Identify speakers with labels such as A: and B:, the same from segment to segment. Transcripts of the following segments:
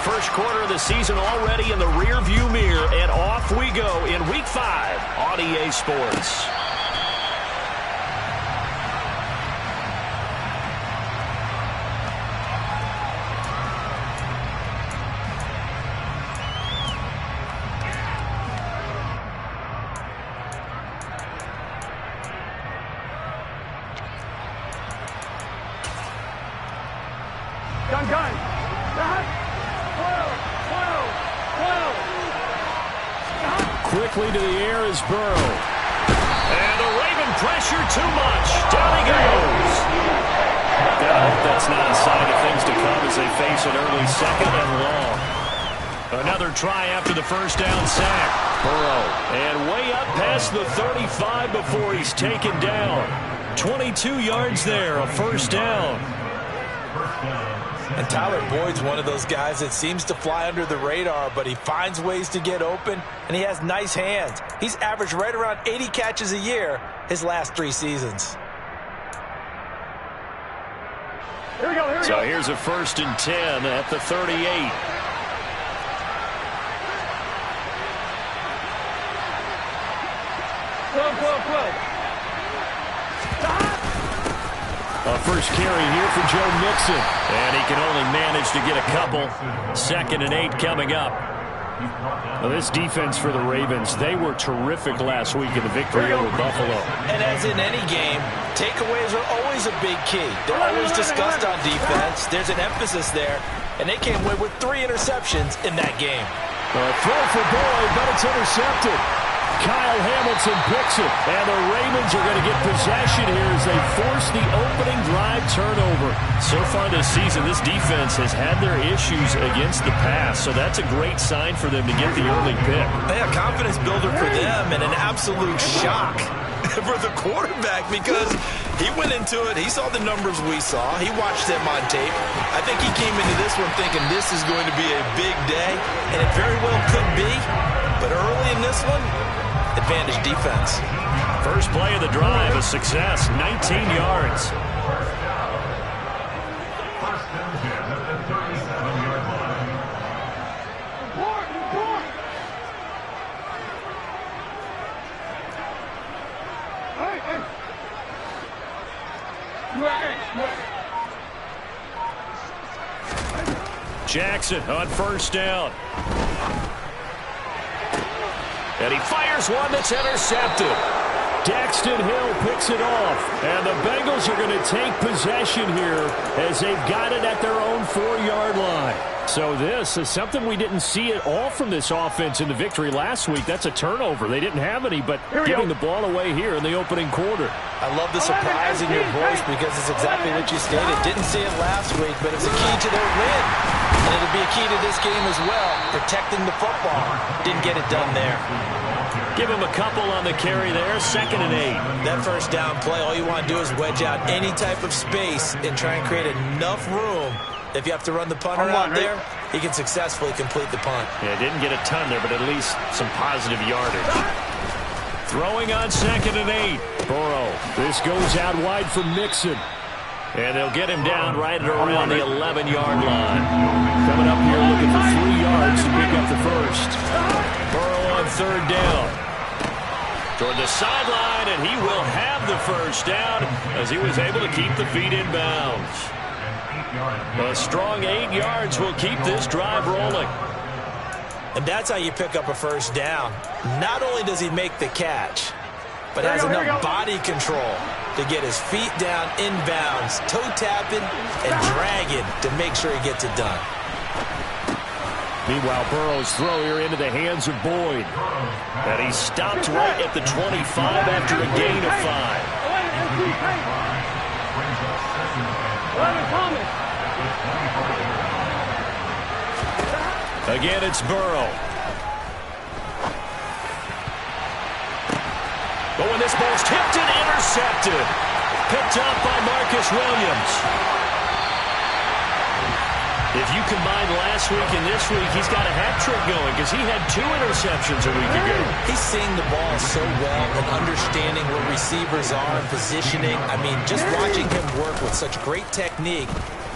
A: first quarter of the season already in the rearview mirror, and off we go in Week 5 on EA Sports. Quickly to the air is Burrow. And the Raven pressure too much. Down he goes. Gotta hope that's not a sign of things to come as they face an early second and long. Another try after the first down sack. Burrow. And way up past the 35 before he's taken down. 22 yards there, a first down.
B: And Tyler Boyd's one of those guys that seems to fly under the radar, but he finds ways to get open, and he has nice hands. He's averaged right around 80 catches a year his last 3 seasons.
C: Here we go.
A: So here's a 1st and 10 at the 38. A first carry here for Joe Mixon. And he can only manage to get a couple. 2nd and 8 coming up. Well, this defense for the Ravens, they were terrific last week in the victory over Buffalo.
B: And as in any game, takeaways are always a big key. They're always discussed on defense. There's an emphasis there. And they came away with 3 interceptions in that game.
A: Throw for Boyd, but it's intercepted. Kyle Hamilton picks it, and the Ravens are going to get possession here as they force the opening drive turnover. So far this season, this defense has had their issues against the pass, so that's a great sign for them to get the early pick.
B: Yeah, confidence builder for them and an absolute shock for the quarterback because he went into it, he saw the numbers we saw, he watched them on tape. I think he came into this one thinking this is going to be a big day, and it very well could be, but early in this one, advantage defense.
A: First play of the drive, a success, 19 yards. Jackson on first down. And he fires one that's intercepted. Daxton Hill picks it off. And the Bengals are going to take possession here as they've got it at their own 4-yard line. So this is something we didn't see at all from this offense in the victory last week. That's a turnover. They didn't have any, but giving the ball away here in the opening quarter.
B: I love the surprise in your voice because it's exactly what you stated. Didn't see it last week, but it's a key to their win. And it'll be a key to this game as well, protecting the football. Didn't get it done there.
A: Give him a couple on the carry there, 2nd and 8.
B: That first down play, all you want to do is wedge out any type of space and try and create enough room. If you have to run the punter out there, he can successfully complete the punt.
A: Yeah, didn't get a ton there, but at least some positive yardage. Throwing on 2nd and 8. Burrow. This goes out wide for Mixon. And they'll get him down right at around the 11-yard line. Coming up here looking for 3 yards to pick up the first. Burrow on 3rd down. Toward the sideline, and he will have the first down as he was able to keep the feet in bounds. A strong 8 yards will keep this drive rolling.
B: And that's how you pick up a first down. Not only does he make the catch, but has enough body control to get his feet down inbounds, toe tapping and dragging to make sure he gets it done.
A: Meanwhile, Burrow's throw here into the hands of Boyd. And he stopped right at the 25 after a gain of 5. Again, it's Burrow. But when this ball's tipped and intercepted. Picked up by Marcus Williams. If you combine last week and this week, he's got a hat trick going because he had 2 interceptions a week ago.
B: He's seeing the ball so well and understanding where receivers are and positioning. I mean, just watching him work with such great technique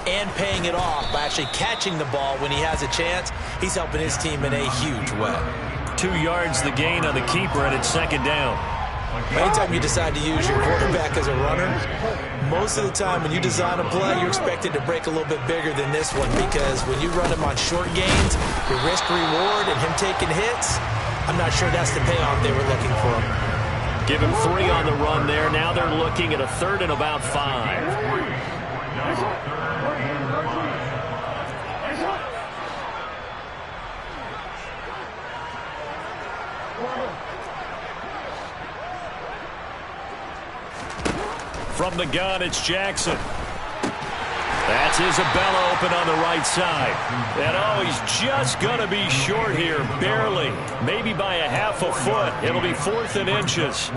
B: and paying it off by actually catching the ball when he has a chance. He's helping his team in a huge way.
A: 2 yards the gain on the keeper, and it's second down.
B: Anytime you decide to use your quarterback as a runner, most of the time when you design a play, you're expected to break a little bit bigger than this one, because when you run him on short gains, your risk-reward and him taking hits, I'm not sure that's the payoff they were looking for.
A: Give him 3 on the run there. Now they're looking at a 3rd and about 5. From the gun, it's Jackson. That's Isabella open on the right side. And oh, he's just going to be short here, barely. Maybe by a half a foot. It'll be 4th and inches.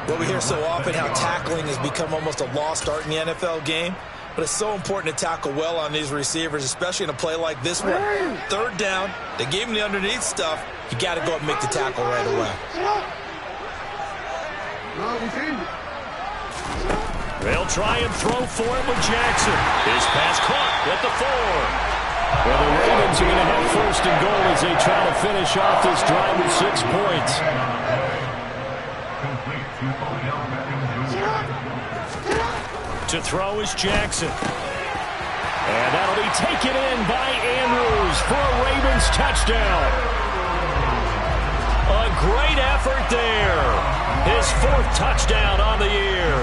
B: Well, we hear so often how tackling has become almost a lost art in the NFL game. But it's so important to tackle well on these receivers, especially in a play like this one. 3rd down, they gave him the underneath stuff. You got to go up and make the tackle right away.
A: They'll try and throw for it with Jackson. His pass caught at the 4. Well, the Ravens are going to have 1st and goal as they try to finish off this drive with 6 points. To throw is Jackson. And that'll be taken in by Andrews for a Ravens touchdown. A great effort there. His 4th touchdown on the year.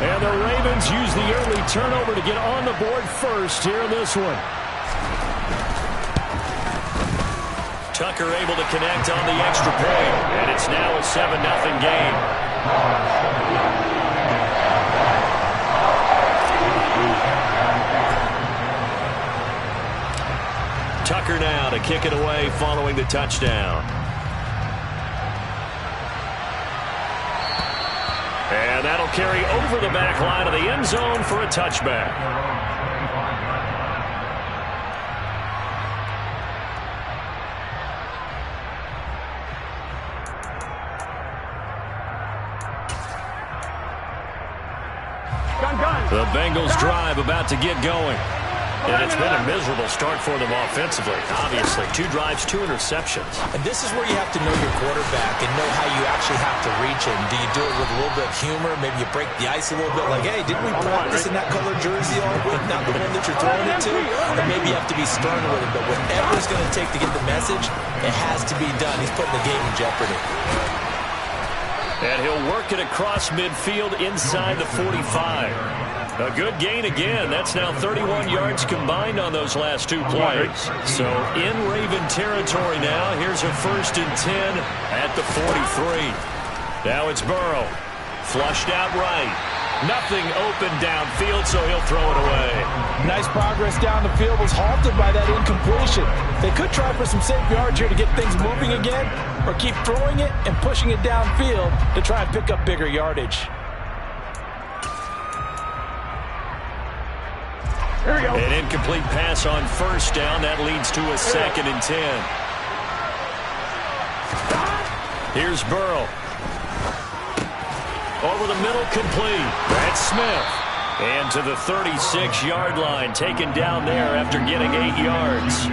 A: And the Ravens use the early turnover to get on the board first here in this one. Tucker able to connect on the extra point. And it's now a 7-0 game. Tucker now to kick it away following the touchdown. And that'll carry over the back line of the end zone for a touchback. The Bengals drive about to get going. And it's been a miserable start for them offensively. Obviously, 2 drives, 2 interceptions.
B: And this is where you have to know your quarterback and know how you actually have to reach him. Do you do it with a little bit of humor? Maybe you break the ice a little bit, like, hey, didn't we practice in that color jersey all week? Not the one that you're throwing it to? Or maybe you have to be stern with him. But whatever it's going to take to get the message, it has to be done. He's putting the game in jeopardy.
A: And he'll work it across midfield inside the 45. A good gain again. That's now 31 yards combined on those last 2 plays. So in Raven territory now. Here's a 1st and 10 at the 43. Now it's Burrow. Flushed out right. Nothing open downfield, so he'll throw it away.
D: Nice progress down the field, was halted by that incompletion. They could try for some safe yards here to get things moving again, or keep throwing it and pushing it downfield to try and pick up bigger yardage.
C: Here we go.
A: An incomplete pass on 1st down. That leads to a 2nd and 10. Here's Burrow. Over the middle, complete. That's Smith. And to the 36-yard line, taken down there after getting 8 yards.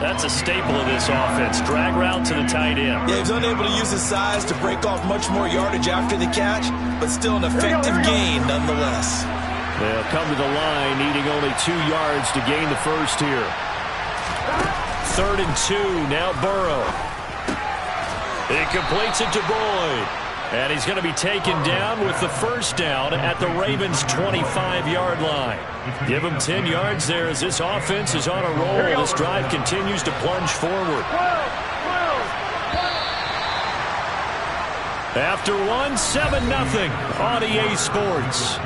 A: That's a staple of this offense. Drag route to the tight end.
B: Yeah, he was unable to use his size to break off much more yardage after the catch, but still an effective gain nonetheless.
A: They'll come to the line, needing only 2 yards to gain the 1st here. 3rd and 2, now Burrow. He completes it to Boyd. And he's going to be taken down with the 1st down at the Ravens' 25-yard line. Give him 10 yards there as this offense is on a roll. This drive continues to plunge forward. After 1, 7-0 on EA Sports.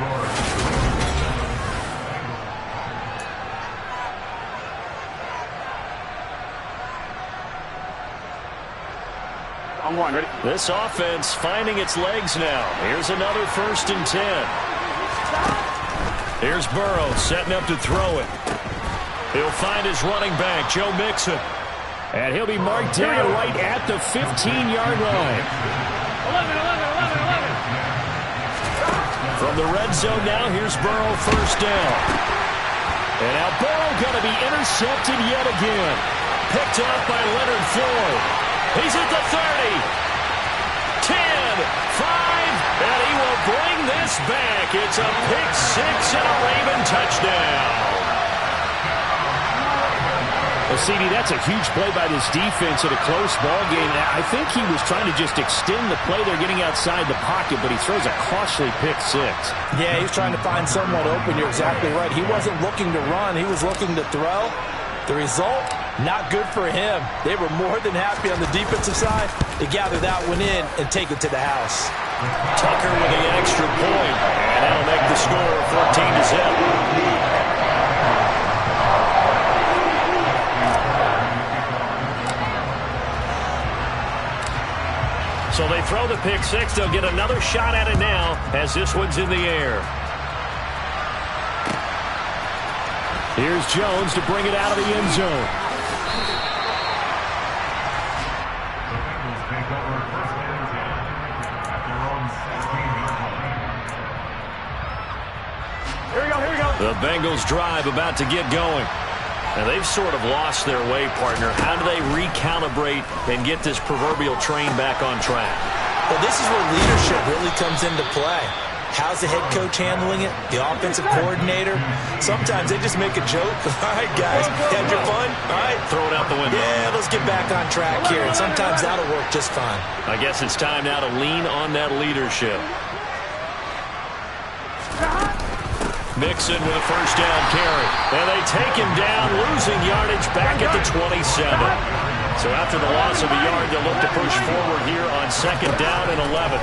C: On 1, ready?
A: This offense finding its legs now. Here's another 1st and 10. Here's Burrow setting up to throw it. He'll find his running back, Joe Mixon. And he'll be marked down right at the 15-yard line.
C: 11.
A: From the red zone now, here's Burrow, 1st down. And now Burrow going to be intercepted yet again. Picked up by Leonard Floyd. He's at the 30. 10, 5, and he will bring this back. It's a pick six and a Raven touchdown. Well, CD, that's a huge play by this defense in a close ball game. I think he was trying to just extend the play. They're getting outside the pocket, but he throws a costly pick six. Yeah, he's trying to find someone open. You're exactly right. He wasn't looking to run. He was looking to throw. The result, not good for him. They were more than happy on the defensive side to gather that one in and take it to the house. Tucker with the extra point, and that'll make the score 14-0. So they throw the pick six. They'll get another shot at it now as this one's in the air. Here's Jones to bring it out of the end zone.
C: Here we go, here we go.
A: The Bengals drive about to get going. Now they've sort of lost their way, partner. How do they recalibrate and get this proverbial train back on track?
D: Well, this is where leadership really comes into play. How's the head coach handling it? The offensive coordinator? Sometimes they just make a joke. All right, guys, had your fun? All right.
A: Throw it out the window.
D: Yeah, let's get back on track here. And sometimes that'll work just fine.
A: I guess it's time now to lean on that leadership. Mixon with a first down carry. And they take him down, losing yardage back at the 27. So after the loss of a yard, they'll look to push forward here on second down and 11.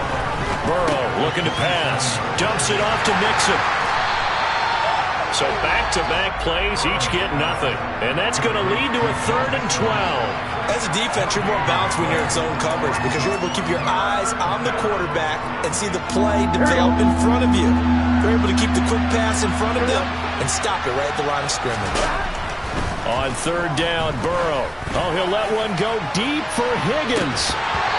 A: Burrow looking to pass. Dumps it off to Mixon. So back-to-back plays, each get nothing. And that's going to lead to a 3rd and 12.
D: As a defense, you're more balanced when you're in zone coverage because you're able to keep your eyes on the quarterback and see the play develop in front of you. You're able to keep the quick pass in front of them and stop it right at the line of scrimmage.
A: On 3rd down, Burrow. Oh, he'll let one go deep for Higgins.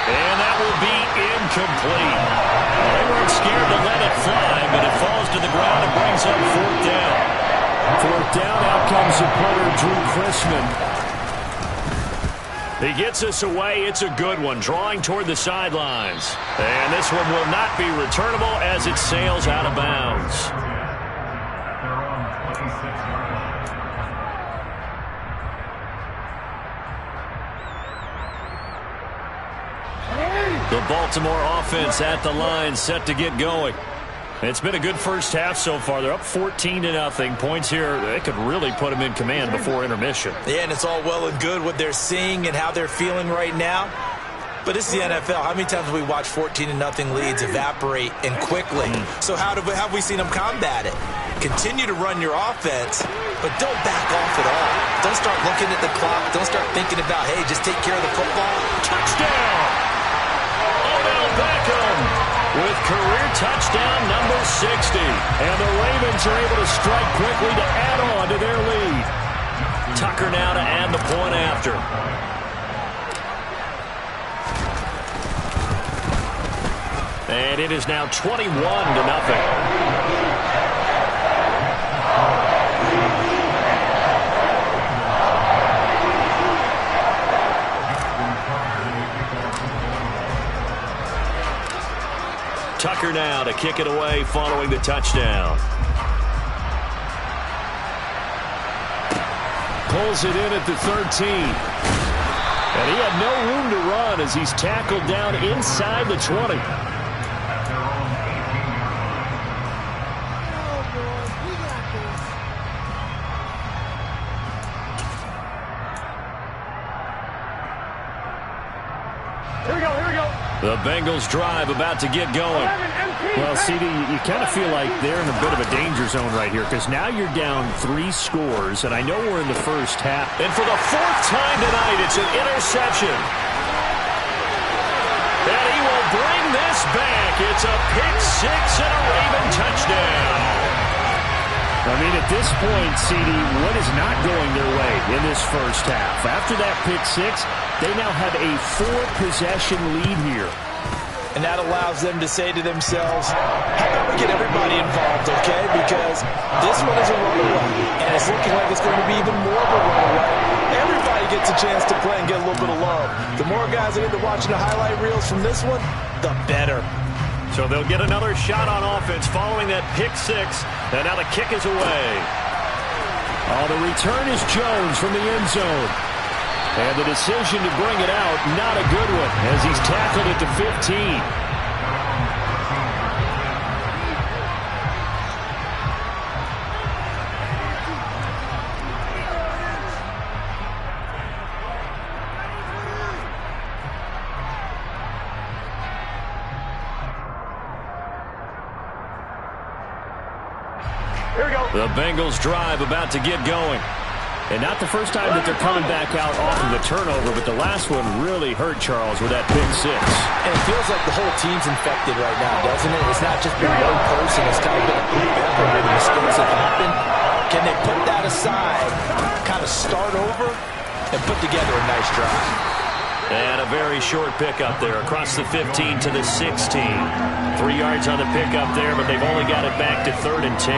A: And that will be incomplete. Well, they weren't scared to let it fly, but it falls to the ground and brings up 4th down. 4th down, out comes the punter, Drew Chrisman. He gets us away. It's a good one, drawing toward the sidelines. And this one will not be returnable as it sails out of bounds. The Baltimore offense at the line, set to get going. It's been a good first half so far. They're up 14-0. Points here, they could really put them in command before intermission.
D: Yeah, and it's all well and good what they're seeing and how they're feeling right now. But this is the NFL. How many times have we watched 14-0 leads evaporate and quickly? So how have we seen them combat it? Continue to run your offense, but don't back off at all. Don't start looking at the clock. Don't start thinking about, hey, just take care of the football.
A: Touchdown! Beckham with career touchdown number 60. And the Ravens are able to strike quickly to add on to their lead. Tucker now to add the point after. And it is now 21-0. Tucker now to kick it away following the touchdown. Pulls it in at the 13. And he had no room to run as he's tackled down inside the 20.
C: Here we go, here we go.
A: The Bengals drive about to get going. Well, CD, you kind of feel like they're in a bit of a danger zone right here because now you're down 3 scores, and I know we're in the first half. And for the 4th time tonight, it's an interception. And he will bring this back. It's a pick six and a Raven touchdown. I mean, at this point, CD, what is not going their way in this first half? After that pick six, they now have a 4-possession lead here.
D: And that allows them to say to themselves, how about we get everybody involved, okay? Because this one is a runaway, and it's looking like it's going to be even more of a runaway. Everybody gets a chance to play and get a little bit of love. The more guys that get to watching the highlight reels from this one, the better.
A: So they'll get another shot on offense following that pick six, and now the kick is away. Oh, the return is Jones from the end zone. And the decision to bring it out, not a good one, as he's tackled at the 15.
C: Here we go.
A: The Bengals drive about to get going. And not the first time that they're coming back out off of the turnover, but the last one really hurt Charles with that pick six.
D: And it feels like the whole team's infected right now, doesn't it? It's not just been one person. It's kind of been a group effort where the mistakes have happened. Can they put that aside, kind of start over, and put together a nice drive?
A: And a very short pickup there across the 15 to the 16. 3 yards on the pickup there, but they've only got it back to 3rd and 10.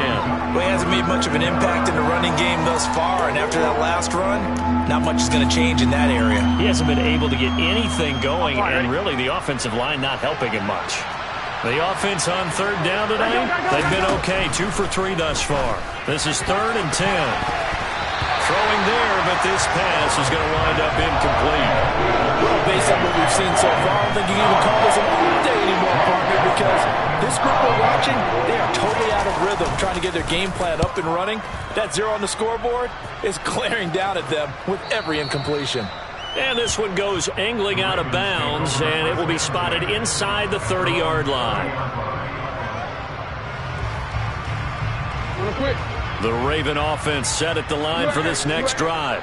D: Well, he hasn't made much of an impact in the running game thus far, and after that last run, not much is going to change in that area.
A: He hasn't been able to get anything going, and really the offensive line not helping him much. The offense on 3rd down tonight, they've been okay, 2 for 3 thus far. This is 3rd and 10. Throwing there, but this pass is going to wind up incomplete.
D: Well, based on what we've seen so far, I don't think you can even call this an off day anymore, partner, because this group we're watching, they are totally out of rhythm, trying to get their game plan up and running. That 0 on the scoreboard is glaring down at them with every incompletion.
A: And this one goes angling out of bounds, and it will be spotted inside the 30-yard line.
C: Real quick.
A: The Raven offense set at the line for this next drive.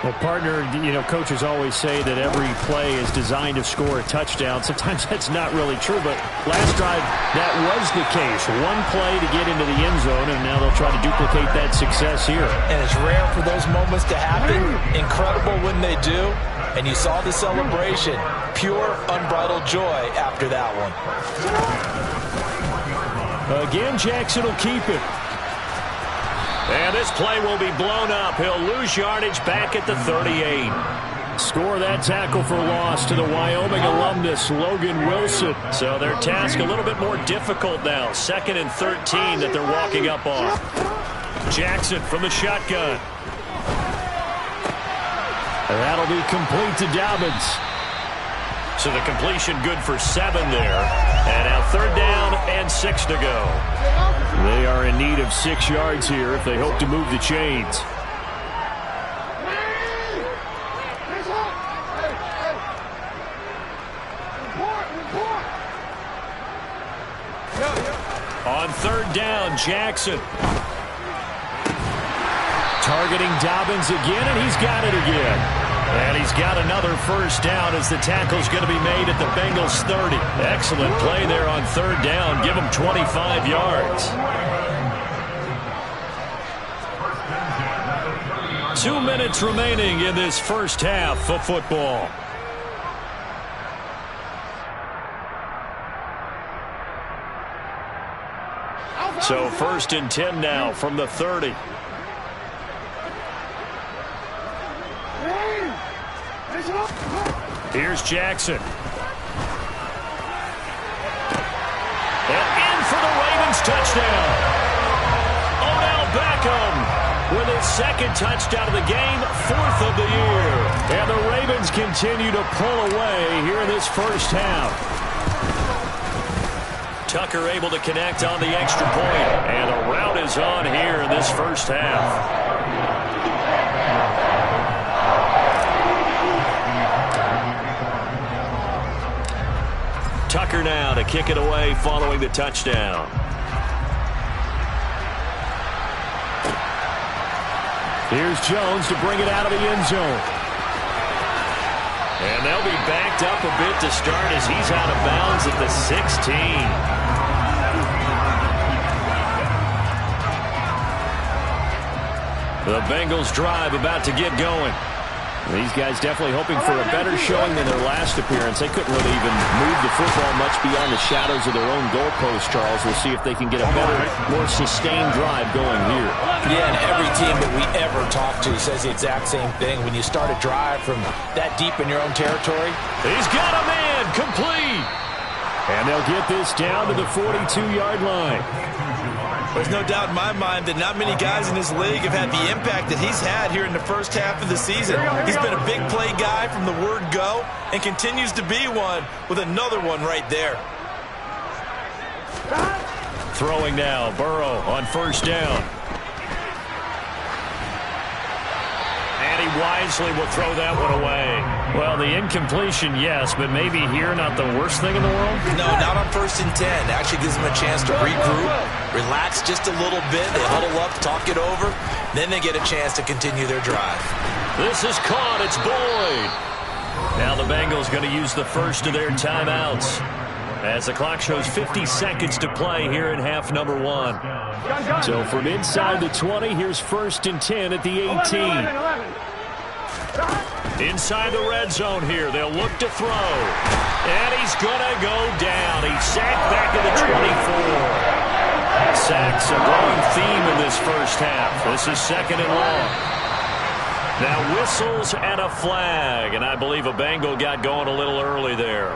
A: Well, partner, you know, coaches always say that every play is designed to score a touchdown. Sometimes that's not really true, but last drive, that was the case. One play to get into the end zone, and now they'll try to duplicate that success here.
D: And it's rare for those moments to happen. Incredible when they do. And you saw the celebration. Pure, unbridled joy after that one.
A: Again, Jackson will keep it. And this play will be blown up. He'll lose yardage back at the 38. Score that tackle for loss to the Wyoming alumnus, Logan Wilson. So their task a little bit more difficult now. 2nd and 13 that they're walking up on. Jackson from the shotgun. And that'll be complete to Dobbins. So the completion good for 7 there. And now 3rd down and 6 to go. They are in need of 6 yards here if they hope to move the chains. On 3rd down, Jackson. Targeting Dobbins again, and he's got it again. And he's got another first down as the tackle's going to be made at the Bengals 30. Excellent play there on 3rd down. Give him 25 yards. 2 minutes remaining in this first half of football. So 1st and 10 now from the 30. Here's Jackson. And in for the Ravens touchdown. Odell Beckham with his 2nd touchdown of the game, 4th of the year. And the Ravens continue to pull away here in this first half. Tucker able to connect on the extra point. And the rout is on here in this first half. Tucker now to kick it away following the touchdown. Here's Jones to bring it out of the end zone. And they'll be backed up a bit to start as he's out of bounds at the 16. The Bengals drive about to get going. These guys definitely hoping for a better showing than their last appearance. They couldn't really even move the football much beyond the shadows of their own goalpost, Charles. We'll see if they can get a better, more sustained drive going here.
D: Yeah, and every team that we ever talk to says the exact same thing. When you start a drive from that deep in your own territory.
A: He's got a man, complete. And they'll get this down to the 42-yard line.
B: There's no doubt in my mind that not many guys in this league have had the impact that he's had here in the first half of the season. He's been a big play guy from the word go and continues to be one with another one right there.
A: Throwing now, Burrow on first down. And he wisely will throw that one away. Well, the incompletion, yes, but maybe here not the worst thing in the world?
B: No, not on 1st and 10. Actually gives them a chance to regroup, relax just a little bit. They huddle up, talk it over. Then they get a chance to continue their drive.
A: This is caught. It's Boyd. Now the Bengals going to use the first of their timeouts as the clock shows 50 seconds to play here in half number 1. So from inside the 20, here's 1st and 10 at the 18. Inside the red zone here. They'll look to throw. And he's going to go down. He's sacked back at the 24. Sacks a growing theme in this first half. This is 2nd and long. Now whistles and a flag. And I believe a Bengal got going a little early there.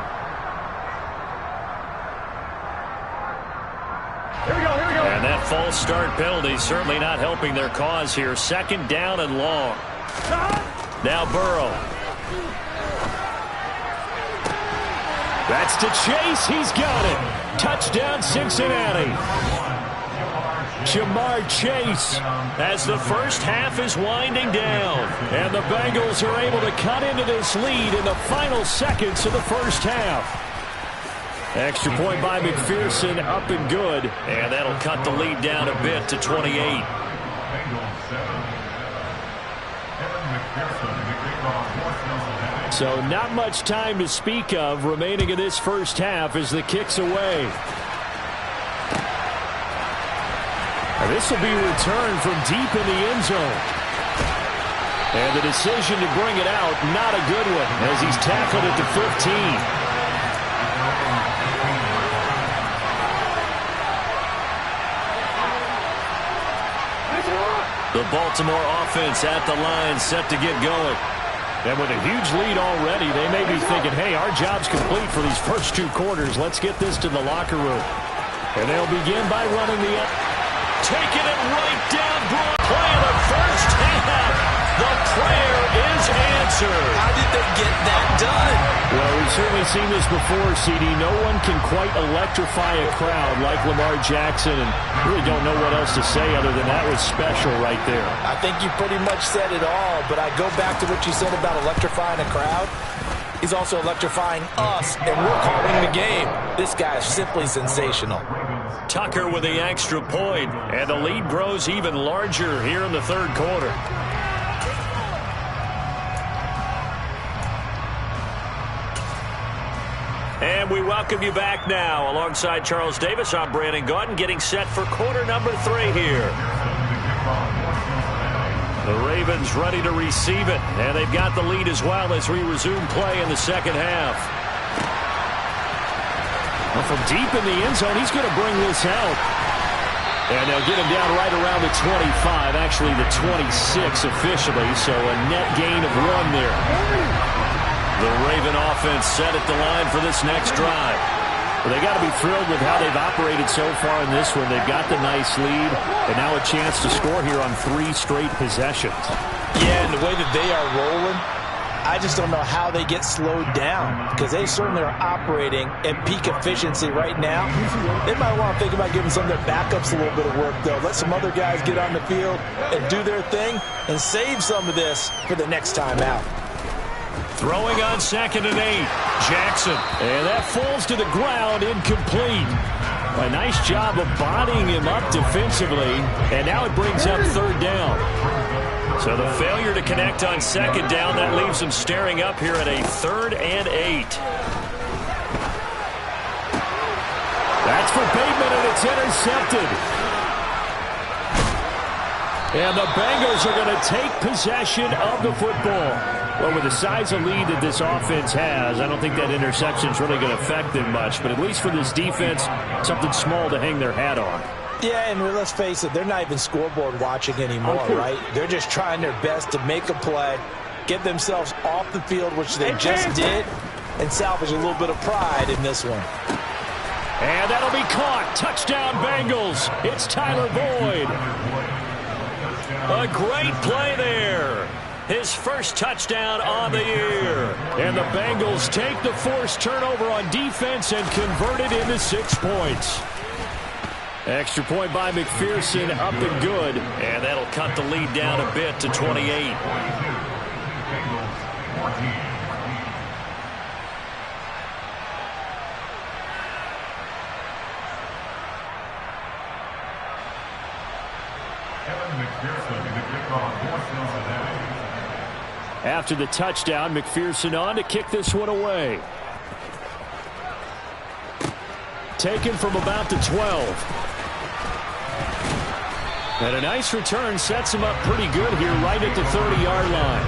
A: And that false start penalty certainly not helping their cause here. 2nd down and long. Now Burrow. That's to Chase. He's got it. Touchdown Cincinnati. Jamar Chase as the first half is winding down. And the Bengals are able to cut into this lead in the final seconds of the first half. Extra point by McPherson, up and good. And that'll cut the lead down a bit to 28. So not much time to speak of remaining in this first half as the kick's away. And this will be returned from deep in the end zone. And the decision to bring it out, not a good one, as he's tackled at the 15. The Baltimore offense at the line, set to get going. And with a huge lead already, they may be thinking, hey, our job's complete for these first 2 quarters. Let's get this to the locker room. And they'll begin by running the... Taking it right down, broad play of the first half. The prayer is answered.
B: How did they get that done?
A: Well, we've certainly seen this before, CD. No one can quite electrify a crowd like Lamar Jackson, and really don't know what else to say other than that was special right there.
D: I think you pretty much said it all, but I go back to what you said about electrifying a crowd. He's also electrifying us, and we're calling the game. This guy is simply sensational.
A: Tucker with the extra point, and the lead grows even larger here in the 3rd quarter. And we welcome you back now. Alongside Charles Davis, I'm Brandon Gaudin, getting set for quarter number 3 here. The Ravens ready to receive it, and they've got the lead as well as we resume play in the 2nd half. Well, from deep in the end zone, he's going to bring this out. And they'll get him down right around the 25, actually the 26 officially, so a net gain of 1 there. The Raven offense set at the line for this next drive. Well, they got to be thrilled with how they've operated so far in this one. They've got the nice lead, and now a chance to score here on 3 straight possessions.
D: Yeah, and the way that they are rolling, I just don't know how they get slowed down, because they certainly are operating at peak efficiency right now. They might want to think about giving some of their backups a little bit of work, though. Let some other guys get on the field and do their thing and save some of this for the next time out.
A: Throwing on 2nd and 8. Jackson. And that falls to the ground, incomplete. A nice job of bodying him up defensively. And now it brings up 3rd down. So the failure to connect on 2nd down, that leaves them staring up here at a 3rd and 8. That's for Bateman, and it's intercepted. And the Bengals are going to take possession of the football. Well, with the size of lead that this offense has, I don't think that interception is really going to affect them much. But at least for this defense, something small to hang their hat on.
D: Yeah, and let's face it, they're not even scoreboard watching anymore, right? They're just trying their best to make a play, get themselves off the field, which they just did, and salvage a little bit of pride in this one.
A: And that'll be caught. Touchdown, Bengals. It's Tyler Boyd. A great play there. His first touchdown on the year. And the Bengals take the forced turnover on defense and convert it into 6 points. Extra point by McPherson, up and good. And that'll cut the lead down a bit to 28. After the touchdown, McPherson on to kick this one away. Taken from about the 12. And a nice return sets him up pretty good here right at the 30-yard line.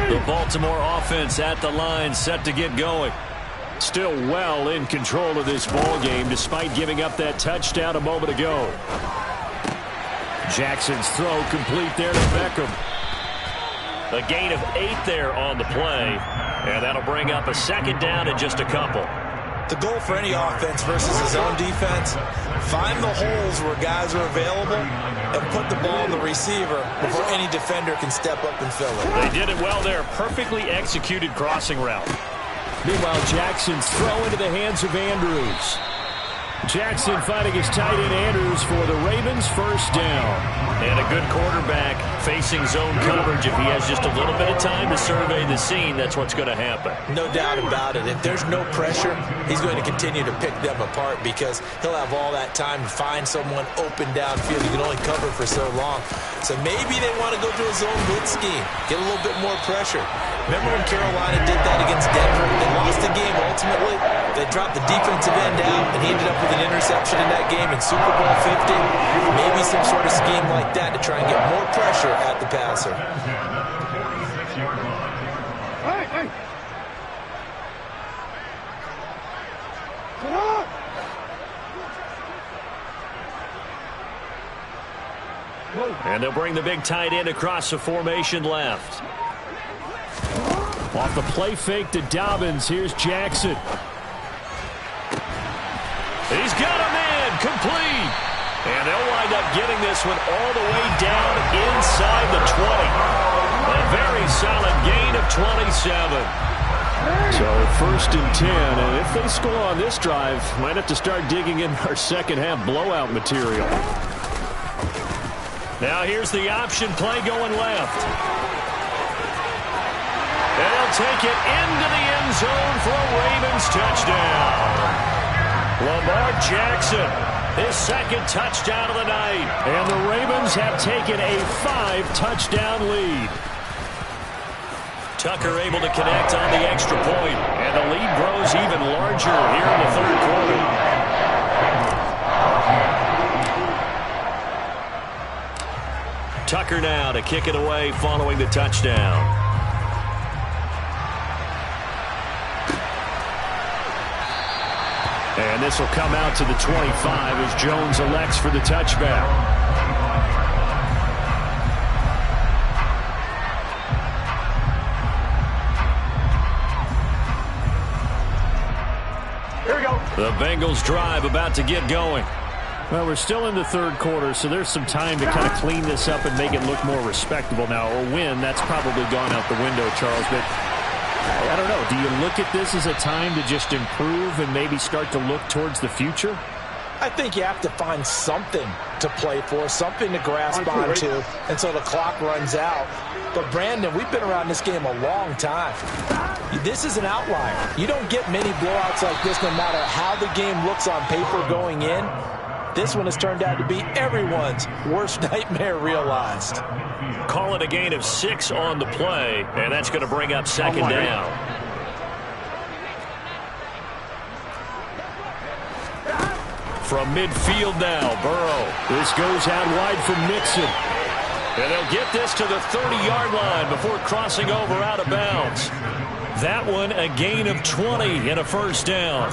A: The Baltimore offense at the line, set to get going. Still well in control of this ball game despite giving up that touchdown a moment ago. Jackson's throw complete there to Beckham. A gain of 8 there on the play, and that'll bring up a second down in just a couple.
D: The goal for any offense versus his own defense, find the holes where guys are available and put the ball in the receiver before any defender can step up and fill it.
A: They did it well there. Perfectly executed crossing route. Meanwhile, Jackson's throw into the hands of Andrews. Jackson fighting his tight end Andrews for the Ravens' first down. And a good quarterback facing zone coverage. If he has just a little bit of time to survey the scene, that's what's going to happen.
D: No doubt about it. If there's no pressure, he's going to continue to pick them apart because he'll have all that time to find someone open downfield. He can only cover for so long. So maybe they want to go to a zone blitz scheme, get a little bit more pressure. Remember when Carolina did that against Denver? They lost the game ultimately. They dropped the defensive end out, and he ended up with an interception in that game in Super Bowl 50. Maybe some sort of scheme like that to try and get more pressure at the passer.
A: And they'll bring the big tight end across the formation left. Off the play fake to Dobbins. Here's Jackson. He's got a man complete. And they'll wind up getting this one all the way down inside the 20. A very solid gain of 27. So 1st and 10. And if they score on this drive, might have to start digging in our second half blowout material. Now here's the option play going left. And he'll take it into the end zone for a Ravens touchdown. Lamar Jackson, his second touchdown of the night. And the Ravens have taken a 5-touchdown lead. Tucker able to connect on the extra point. And the lead grows even larger here in the third quarter. Tucker now to kick it away following the touchdown. And this will come out to the 25 as Jones elects for the touchback.
C: Here we go.
A: The Bengals drive about to get going. Well, we're still in the third quarter, so there's some time to kind of clean this up and make it look more respectable now. Or win, that's probably gone out the window, Charles. But I don't know. Do you look at this as a time to just improve and maybe start to look towards the future?
D: I think you have to find something to play for, something to grasp onto until the clock runs out. But, Brandon, we've been around this game a long time. This is an outlier. You don't get many blowouts like this no matter how the game looks on paper going in. This one has turned out to be everyone's worst nightmare realized.
A: Call it a gain of 6 on the play, and that's going to bring up second down. From midfield now, Burrow. This goes out wide for Mixon. And they'll get this to the 30-yard line before crossing over out of bounds. That one a gain of 20 and a first down.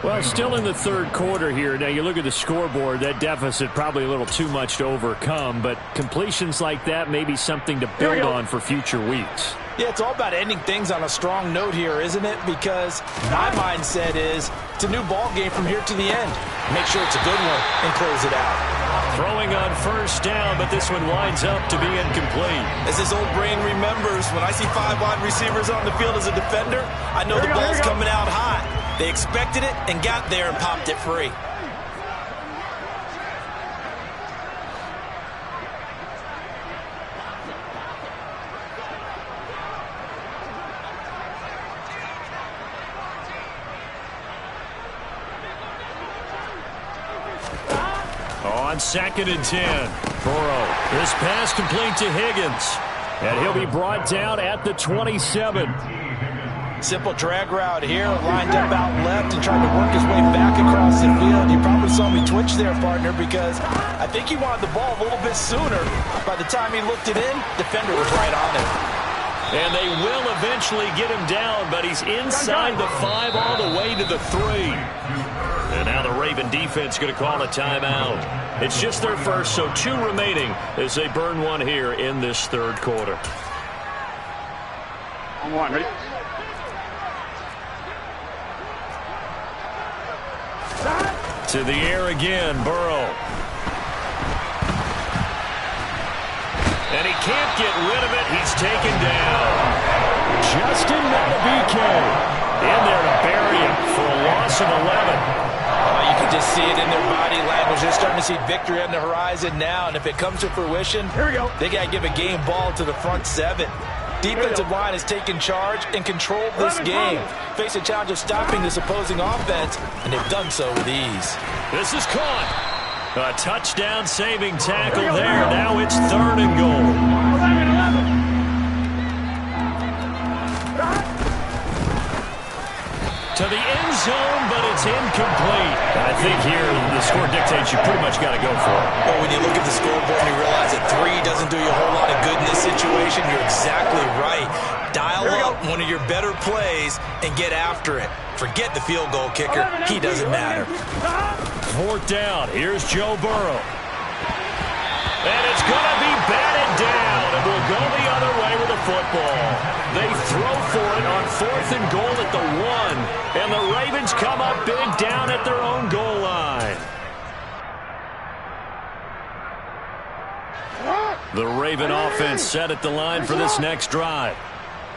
A: Well, still in the third quarter here. Now, you look at the scoreboard, that deficit probably a little too much to overcome, but completions like that may be something to build on for future weeks.
D: Yeah, it's all about ending things on a strong note here, isn't it? Because my mindset is it's a new ball game from here to the end. Make sure it's a good one and close it out.
A: Throwing on first down, but this one winds up to be incomplete.
B: As his old brain remembers, when I see 5 wide receivers on the field as a defender, I know the ball's coming out hot. They expected it and got there and popped it free.
A: On 2nd and 10, Burrow. This pass complete to Higgins. And he'll be brought down at the 27.
D: Simple drag route here, lined up out left and trying to work his way back across the field. You probably saw me twitch there, partner, because I think he wanted the ball a little bit sooner. By the time he looked it in, defender was right on it.
A: And they will eventually get him down, but he's inside the 5 all the way to the 3. And now the Raven defense going to call a timeout. It's just their first, so 2 remaining as they burn one here in this third quarter.
C: On one, ready?
A: To the air again, Burrow. And he can't get rid of it. He's taken down. Justin Matabike in there to bury him for a loss of 11.
D: You can just see it in their body language. They're starting to see victory on the horizon now, and if it comes to fruition,
C: here we go.
D: They got to give a game ball to the front 7. Defensive line has taken charge and controlled this game. Face a challenge of stopping this opposing offense, and they've done so with ease.
A: This is caught. A touchdown-saving tackle there. Now it's 3rd and goal. To the end zone, but it's incomplete. I think here the score dictates you pretty much got to go for it.
B: Well, when you look at the scoreboard and you realize that 3 doesn't do you a whole lot of good in this situation, you're exactly right. Dial up one of your better plays and get after it. Forget the field goal kicker. He doesn't matter.
A: 4th down. Here's Joe Burrow. And it's going to be batted down, and we'll go the other way with the football. They throw for it on 4th and goal at the 1, and the Ravens come up big down at their own goal line. The Raven offense set at the line for this next drive.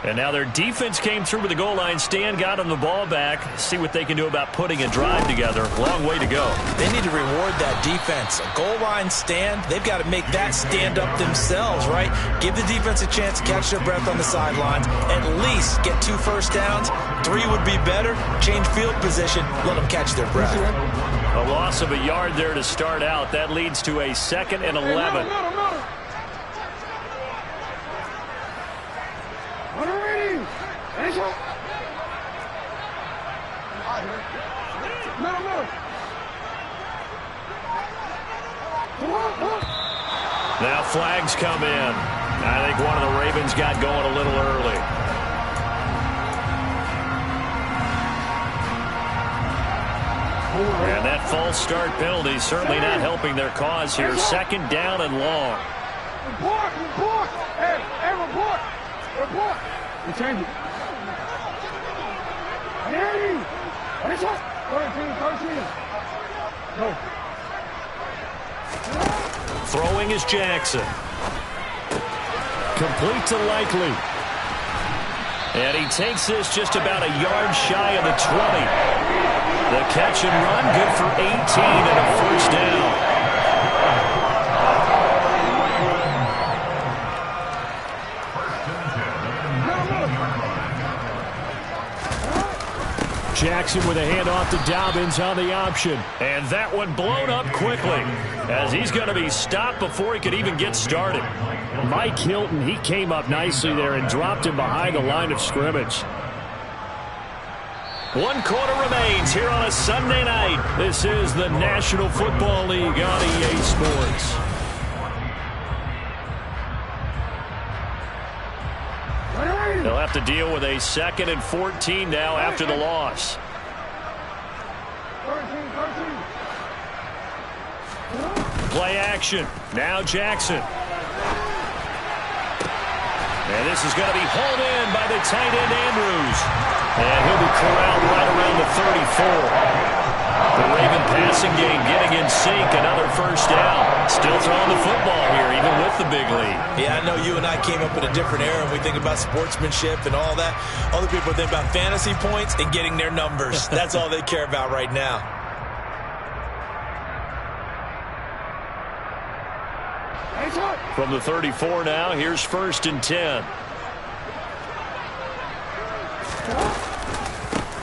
A: And now their defense came through with the goal line stand, got them the ball back. See what they can do about putting a drive together. Long way to go.
D: They need to reward that defense. A goal line stand, they've got to make that stand up themselves, right? Give the defense a chance to catch their breath on the sidelines. At least get 2 first downs. 3 would be better. Change field position. Let them catch their breath.
A: A loss of a yard there to start out. That leads to a 2nd and 11. Now flags come in. I think one of the Ravens got going a little early. And that false start penalty certainly not helping their cause here. 2nd down and long.
C: Report! Report! Hey, report! Report! You change it. Hey! What is that? 13. Go.
A: Throwing is Jackson. Complete to Likely. And he takes this just about a yard shy of the 20. The catch and run, good for 18 and a first down. Jackson with a handoff to Dobbins on the option. And that one blown up quickly as he's going to be stopped before he could even get started. Mike Hilton, he came up nicely there and dropped him behind the line of scrimmage. 1 quarter remains here on a Sunday night. This is the National Football League on EA Sports. They'll have to deal with a 2nd and 14 now after the loss. Play action. Now Jackson. And this is going to be hauled in by the tight end Andrews. And he'll be corralled right around the 34. The Raven passing game getting in sync. Another first down. Still throwing the football here, even with the big lead.
D: Yeah, I know you and I came up in a different era, and we think about sportsmanship and all that. Other people think about fantasy points and getting their numbers. That's all they care about right now.
A: From the 34 now, here's 1st and 10.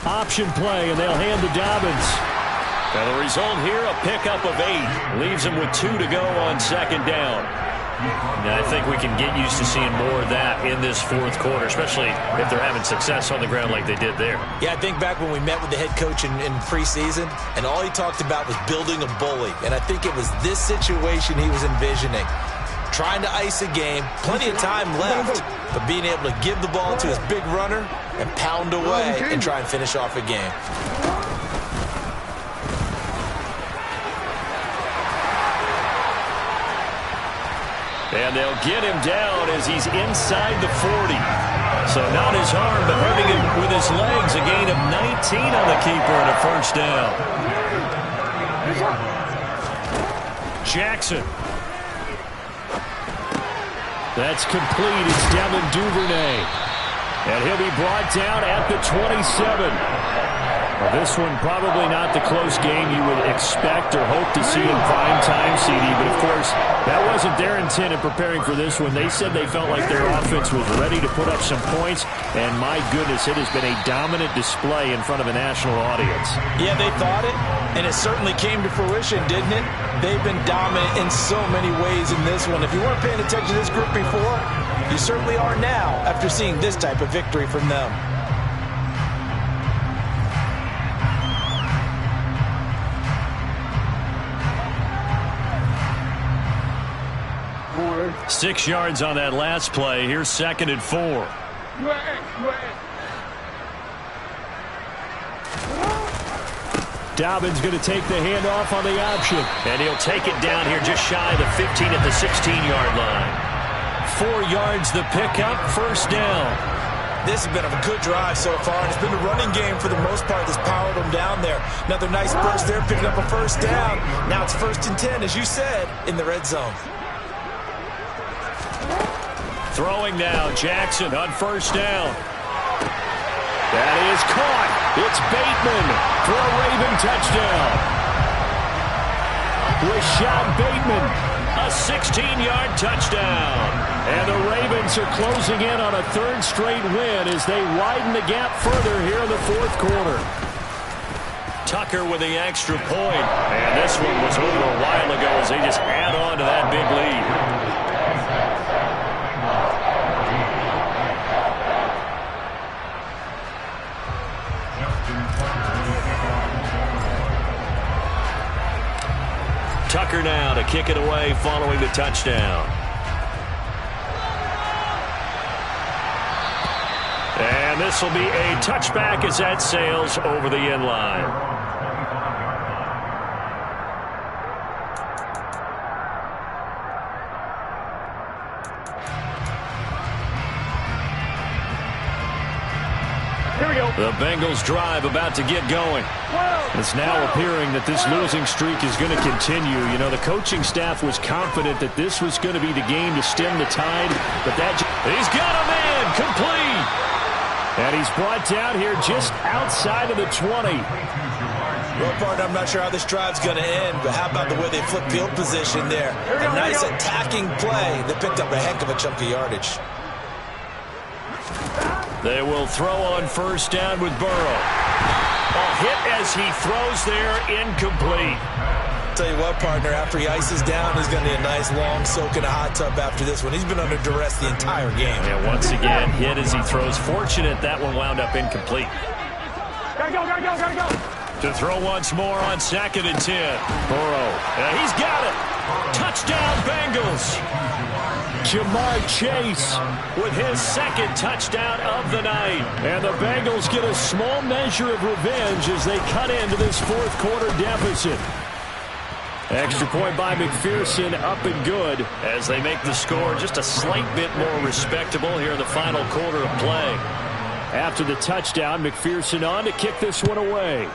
A: Option play, and they'll hand to Dobbins. And the result here, a pickup of 8. Leaves them with 2 to go on 2nd down. And I think we can get used to seeing more of that in this 4th quarter, especially if they're having success on the ground like they did there. Yeah, I think back when we met with the head coach in preseason, and all he talked about was building a bully. And I think it was this situation he was envisioning. Trying to ice a game, plenty of time left, but being able to give the ball to his big runner and pound away and try and finish off a game. And they'll get him down as he's inside the 40. So not his arm, but hurting him with his legs. A gain of 19 on the keeper and a first down. Jackson. That's complete. It's Devin Duvernay. And he'll be brought down at the 27. Well, this one probably not the close game you would expect or hope to see in prime time, CD. But, of course, that wasn't their intent in preparing for this one. They said they felt like their offense was ready to put up some points. And, my goodness, it has been a dominant display in front of a national audience. Yeah, they thought it, and it certainly came to fruition, didn't it? They've been dominant in so many ways in this one. If you weren't paying attention to this group before, you certainly are now after seeing this type of victory from them. 6 yards on that last play. Here's 2nd and 4. Dobbins going to take the handoff on the option. And he'll take it down here just shy of the 15 at the 16-yard line. 4 yards the pickup, first down. This has been a good drive so far, and it's been a running game for the most part that's powered them down there. Another nice burst there, picking up a first down. Now it's 1st and 10, as you said, in the red zone. Throwing now, Jackson on first down. That is caught. It's Bateman for a Raven touchdown. Rashad Bateman, a 16-yard touchdown. And the Ravens are closing in on a 3rd straight win as they widen the gap further here in the 4th quarter. Tucker with the extra point. And this one was over a while ago as they just add on to that big lead. Tucker now to kick it away following the touchdown. And this will be a touchback as that sails over the end line. The Bengals drive about to get going. It's now appearing that this losing streak is going to continue. You know, the coaching staff was confident that this was going to be the game to stem the tide, but he's got a man complete. And he's brought down here just outside of the 20. Well, partner, I'm not sure how this drive's going to end, but how about the way they flip field position there? A nice attacking play that picked up a heck of a chunk of yardage. They will throw on first down with Burrow. A hit as he throws there, incomplete. Tell you what, partner, after he ices down, he's going to be a nice long soak in a hot tub after this one. He's been under duress the entire game. And once again, hit as he throws. Fortunate that one wound up incomplete.
C: Gotta go.
A: To throw once more on 2nd and 10. Burrow. He's got it. Touchdown, Bengals. Jamar Chase with his 2nd touchdown of the night. And the Bengals get a small measure of revenge as they cut into this 4th quarter deficit. Extra point by McPherson, up and good as they make the score just a slight bit more respectable here in the final quarter of play. After the touchdown, McPherson on to kick this one away.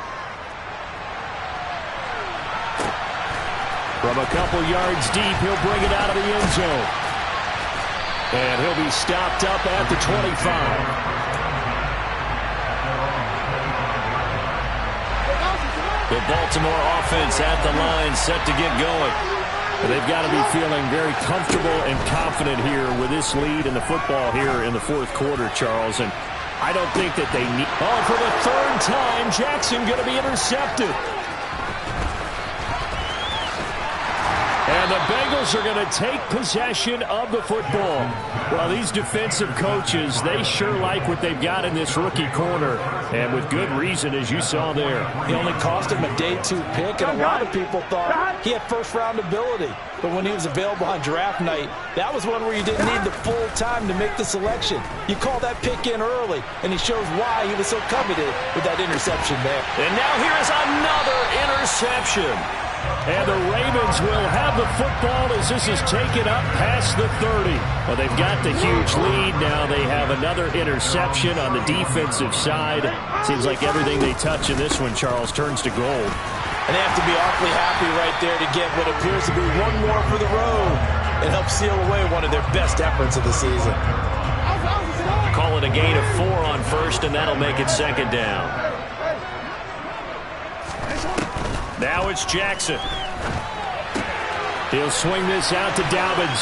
A: From a couple yards deep, he'll bring it out of the end zone. And he'll be stopped up at the 25. The Baltimore offense at the line, set to get going. They've got to be feeling very comfortable and confident here with this lead in the football here in the 4th quarter, Charles. And I don't think that they need... Oh, for the 3rd time, Jackson going to be intercepted. And the Bengals are going to take possession of the football. Well, these defensive coaches, they sure like what they've got in this rookie corner. And with good reason, as you saw there.
D: He only cost him a day 2 pick, and a lot of people thought he had first-round ability. But when he was available on draft night, that was one where you didn't need the full time to make the selection. You call that pick in early, and he shows why he was so coveted with that interception there.
A: And now here is another interception. And the Ravens will have the football as this is taken up past the 30. Well, they've got the huge lead. Now they have another interception on the defensive side. Seems like everything they touch in this one, Charles, turns to gold.
D: And they have to be awfully happy right there to get what appears to be one more for the road and help seal away one of their best efforts of the season.
A: Call it a gain of 4 on 1st, and that'll make it 2nd down. Now it's Jackson. He'll swing this out to Dobbins.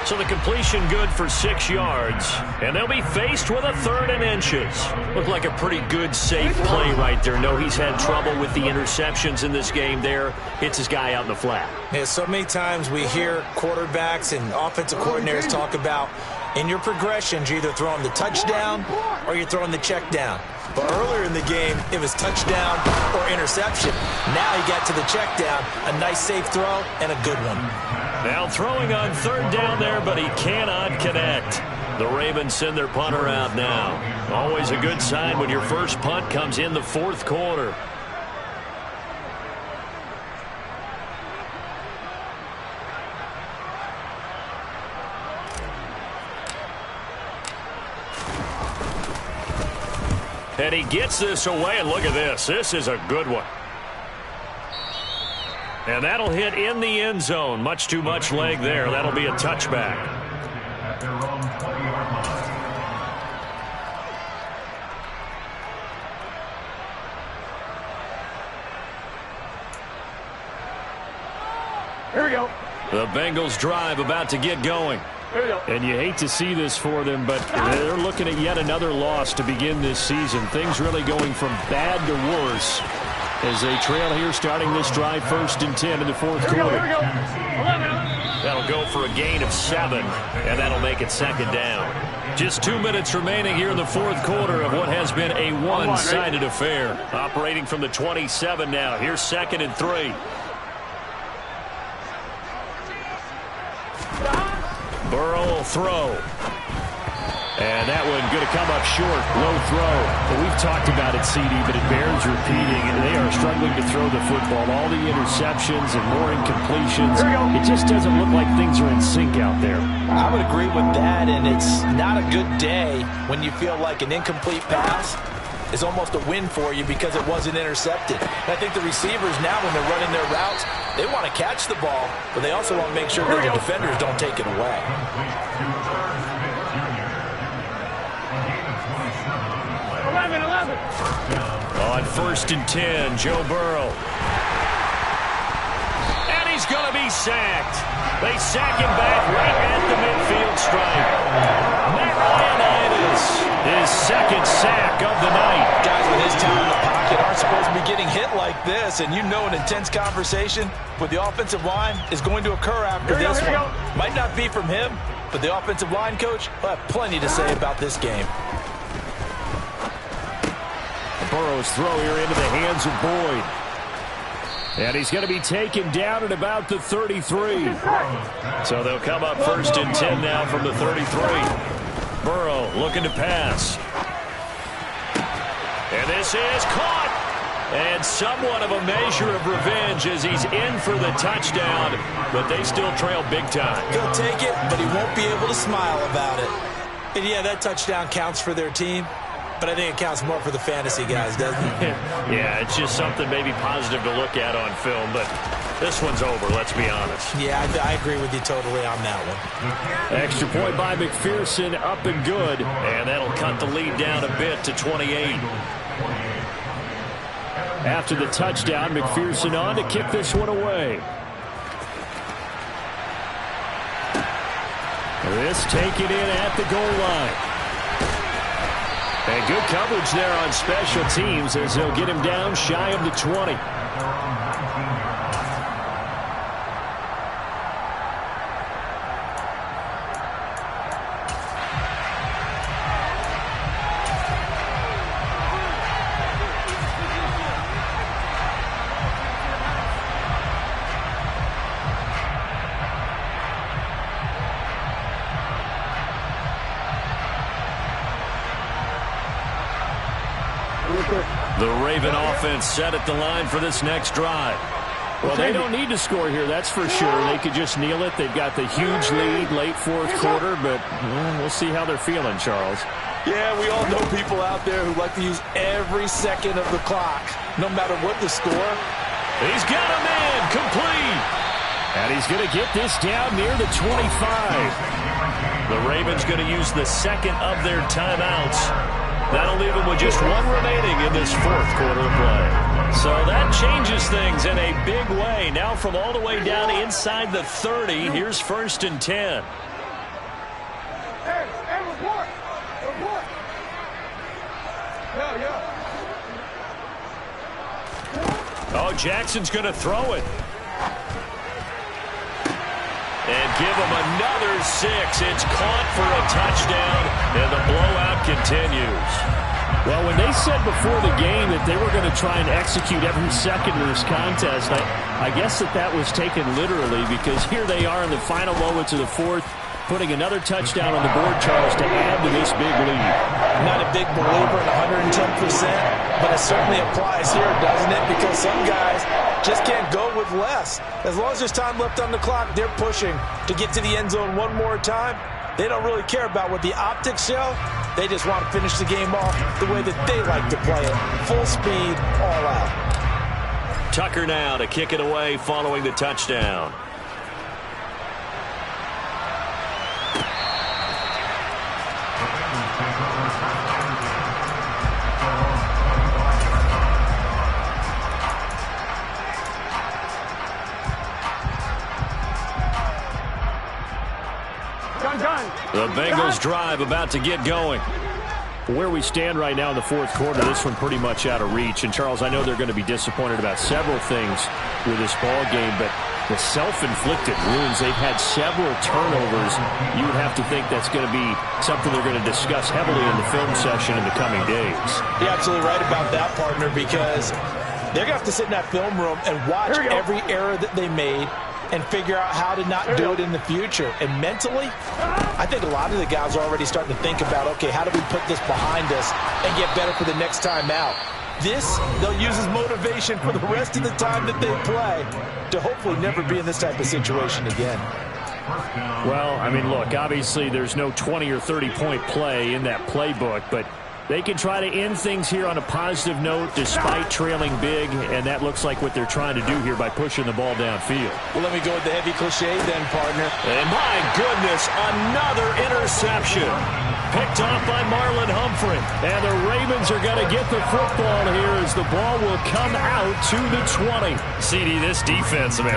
A: So the completion good for 6 yards. And they'll be faced with a 3rd and inches. Looked like a pretty good, safe play right there. No, he's had trouble with the interceptions in this game there. Hits his guy out in the flat.
D: Yeah, so many times we hear quarterbacks and offensive coordinators talk about in your progressions, you're either throwing the touchdown or you're throwing the check down. But earlier in the game, it was touchdown or interception. Now he got to the check down, a nice safe throw, and a good one.
A: Now throwing on 3rd down there, but he cannot connect. The Ravens send their punter out now. Always a good sign when your first punt comes in the 4th quarter. And he gets this away, and look at this. This is a good one. And that'll hit in the end zone. Much too much leg there. That'll be a touchback.
C: Here we go.
A: The Bengals drive about to get going. And you hate to see this for them, but they're looking at yet another loss to begin this season. Things really going from bad to worse as they trail here starting this drive 1st and 10 in the 4th quarter.
C: Here we go. 11.
A: That'll go for a gain of 7, and that'll make it 2nd down. Just 2 minutes remaining here in the 4th quarter of what has been a one-sided affair. Operating from the 27 now. Here's 2nd and 3. Burrow will throw. And that one going to come up short. Low throw. Well, we've talked about it, CD, but it bears repeating. And they are struggling to throw the football. All the interceptions and more incompletions. It just doesn't look like things are in sync out there.
D: I would agree with that, and it's not a good day when you feel like an incomplete pass is almost a win for you because it wasn't intercepted. And I think the receivers now, when they're running their routes, they want to catch the ball, but they also want to make sure that the defenders don't take it away.
A: On 1st and 10, Joe Burrow. And he's going to be sacked. They sack him back right at the midfield stripe. Matt Ioannidis, his 2nd sack of the night.
D: Guys with his talent in the pocket aren't supposed to be getting hit like this, and you know an intense conversation with the offensive line is going to occur after this one. Might not be from him, but the offensive line coach will have plenty to say about this game.
A: Burrow's throw here into the hands of Boyd. And he's going to be taken down at about the 33. So they'll come up 1st and 10 now from the 33. Burrow looking to pass. And this is caught. And somewhat of a measure of revenge as he's in for the touchdown, but they still trail big time.
D: He'll take it, but he won't be able to smile about it. And yeah, that touchdown counts for their team, but I think it counts more for the fantasy guys, doesn't it?
A: Yeah, it's just something maybe positive to look at on film, but this one's over, let's be honest.
D: Yeah, I agree with you totally on that one.
A: Extra point by McPherson, up and good, and that'll cut the lead down a bit to 28. After the touchdown, McPherson on to kick this one away. This taken in at the goal line. And good coverage there on special teams as they'll get him down shy of the 20. The Raven offense set at the line for this next drive. Well, they don't need to score here, that's for sure. They could just kneel it. They've got the huge lead late 4th quarter, but we'll see how they're feeling, Charles.
D: Yeah, we all know people out there who like to use every second of the clock, no matter what the score.
A: He's got a man complete. And he's going to get this down near the 25. The Ravens going to use the second of their timeouts. That'll leave him with just one remaining in this 4th quarter of play. So that changes things in a big way. Now from all the way down inside the 30, here's 1st and 10.
C: Hey, report. Report. Yeah.
A: Oh, Jackson's going to throw it. And give him another 6. It's caught for a touchdown, and the blowout continues. Well, when they said before the game that they were going to try and execute every second of this contest, I guess that was taken literally, because here they are in the final moments of the 4th, putting another touchdown on the board, Charles, to add to this big lead.
D: I'm not a big believer in 110%, but it certainly applies here, doesn't it? Because some guys just can't go with less. As long as there's time left on the clock, they're pushing to get to the end zone one more time. They don't really care about what the optics show. They just want to finish the game off the way that they like to play it. Full speed, all out.
A: Tucker now to kick it away following the touchdown. The Bengals drive about to get going. Where we stand right now in the 4th quarter, this one pretty much out of reach. And, Charles, I know they're going to be disappointed about several things with this ball game, but the self-inflicted wounds, they've had several turnovers. You would have to think that's going to be something they're going to discuss heavily in the film session in the coming days.
D: You're absolutely right about that, partner, because they're going to have to sit in that film room and watch every error that they made and figure out how to not do it in the future. And mentally, I think a lot of the guys are already starting to think about, okay, how do we put this behind us and get better for the next time out? This, they'll use as motivation for the rest of the time that they play to hopefully never be in this type of situation again.
A: Well, I mean, look, obviously there's no 20 or 30-point play in that playbook, but they can try to end things here on a positive note despite trailing big, and that looks like what they're trying to do here by pushing the ball downfield.
D: Well, let me go with the heavy cliche then, partner.
A: And my goodness, another interception. Picked off by Marlon Humphrey. And the Ravens are going to get the football here as the ball will come out to the 20. CD, this defense, man,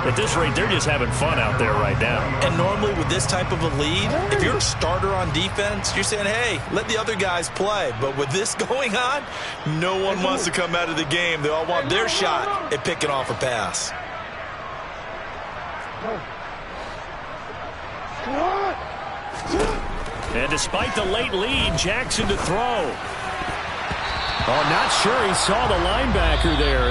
A: at this rate, they're just having fun out there right now.
D: And normally with this type of a lead, if you're a starter on defense, you're saying, hey, let the other guys play. But with this going on, no one wants to come out of the game. They all want their shot at picking off a pass.
A: And despite the late lead, Jackson to throw. Oh, not sure he saw the linebacker there.